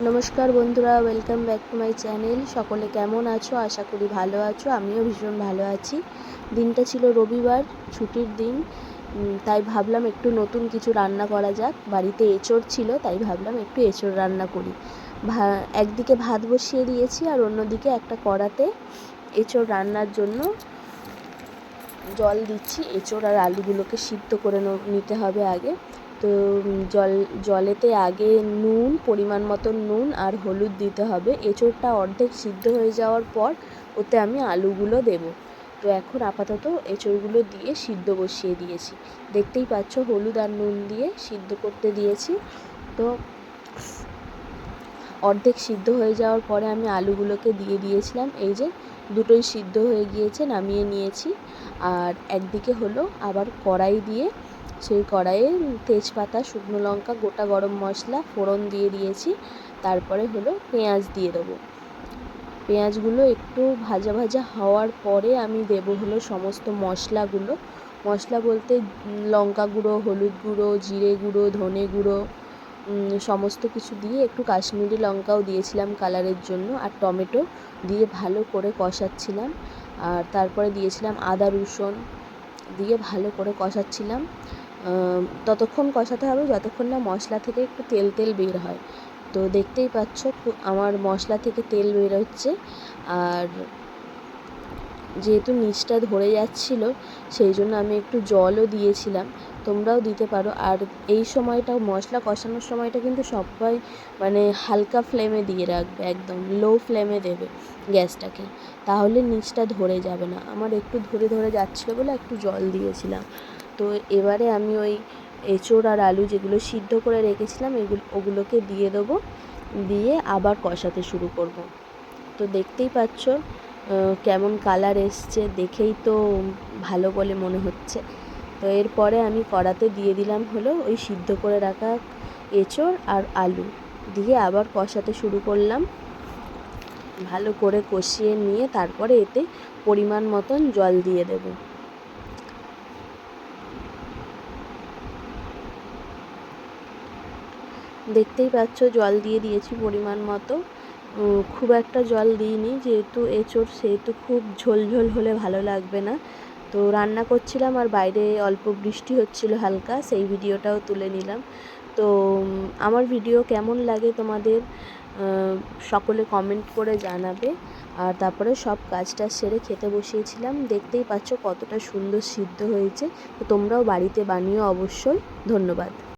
নমস্কার বন্ধুরা, welcome back to my channel. সকলে কেমন আছো? আশা করি ভালো আছো। আমিও ভীষণ ভালো আছি। দিনটা ছিল রবিবার, ছুটির দিন। তাই ভাবলাম একটু নতুন কিছু রান্না করা যাক। বাড়িতে এঁচোড় ছিল, তাই ভাবলাম একটু এঁচোড় রান্না করি। একদিকে ভাত বসিয়ে দিয়েছি আর অন্যদিকে একটা কড়াতে এঁচোড় রান্নার জন্য জল দিচ্ছি। এঁচোড় আর আলুগুলোকে সিদ্ধ করে নিতে হবে আগে। তো জলেতে আগে নুন, পরিমাণ মতো নুন আর হলুদ দিতে হবে। এঁচোড়টা অর্ধেক সিদ্ধ হয়ে যাওয়ার পর ওতে আমি আলুগুলো দেব। তো এখন আপাতত এঁচোড়গুলো দিয়ে সিদ্ধ বসিয়ে দিয়েছি। দেখতেই পাচ্ছ, হলুদ আর নুন দিয়ে সিদ্ধ করতে দিয়েছি। তো অর্ধেক সিদ্ধ হয়ে যাওয়ার পরে আমি আলুগুলোকে দিয়ে দিয়েছিলাম। এই যে দুটোই সিদ্ধ হয়ে গিয়েছে, নামিয়ে নিয়েছি। আর একদিকে হলো আবার কড়াই দিয়ে, সেই কড়াইয়ে তেজপাতা, শুকনো লঙ্কা, গোটা গরম মশলা ফোড়ন দিয়ে দিয়েছি। তারপরে হলো পেঁয়াজ দিয়ে দেবো। পেঁয়াজগুলো একটু ভাজা ভাজা হওয়ার পরে আমি দেবো হলো সমস্ত মশলাগুলো। মশলা বলতে লঙ্কা গুঁড়ো, হলুদ গুঁড়ো, জিরে গুঁড়ো, ধনে গুঁড়ো, সমস্ত কিছু দিয়ে একটু কাশ্মীরি লঙ্কাও দিয়েছিলাম কালারের জন্য, আর টমেটো দিয়ে ভালো করে কষাচ্ছিলাম। আর তারপরে দিয়েছিলাম আদা রসুন দিয়ে ভালো করে কষাচ্ছিলাম। ততক্ষণ কষাতে হবে যতক্ষণ না মশলা থেকে একটু তেল তেল বের হয়। তো দেখতেই পাচ্ছ আমার মশলা থেকে তেল বের হচ্ছে। আর যেহেতু নিচটা ধরে যাচ্ছিল, সেই জন্য আমি একটু জলও দিয়েছিলাম। তোমরাও দিতে পারো। আর এই সময়টা, মশলা কষানোর সময়টা কিন্তু সবাই হালকা ফ্লেমে দিয়ে রাখবে, একদম লো ফ্লেমে দেবে গ্যাসটাকে, তাহলে নিচটা ধরে যাবে না। আমার একটু ধরে ধরে যাচ্ছিলো বলে একটু জল দিয়েছিলাম। তো এবারে আমি ওই এঁচোড় আর আলু যেগুলো সিদ্ধ করে রেখেছিলাম ওগুলোকে দিয়ে দেবো, দিয়ে আবার কষাতে শুরু করব। তো দেখতেই পাচ্ছ কেমন কালার এসছে, দেখেই তো ভালো বলে মনে হচ্ছে। তো এরপরে আমি কড়াতে দিয়ে দিলাম হলো ওই সিদ্ধ করে রাখা এঁচোড় আর আলু, দিয়ে আবার কষাতে শুরু করলাম। ভালো করে কষিয়ে নিয়ে তারপরে এতে পরিমাণ মতন জল দিয়ে দেব। দেখতেই পাচ্ছ জল দিয়ে দিয়েছি পরিমাণ মতো। খুব একটা জল দিইনি, যেহেতু এঁচোড় সেহেতু খুব ঝোল ঝোল হলে ভালো লাগবে না। তো রান্না করছিলাম আর বাইরে অল্প বৃষ্টি হচ্ছিল হালকা, সেই ভিডিওটাও তুলে নিলাম। তো আমার ভিডিও কেমন লাগে তোমাদের সকলে কমেন্ট করে জানাবে। আর তারপরে সব কাজটা সেরে খেতে বসিয়েছিলাম। দেখতেই পাচ্ছ কতটা সুন্দর সিদ্ধ হয়েছে। তো তোমরাও বাড়িতে বানিও অবশ্যই। ধন্যবাদ।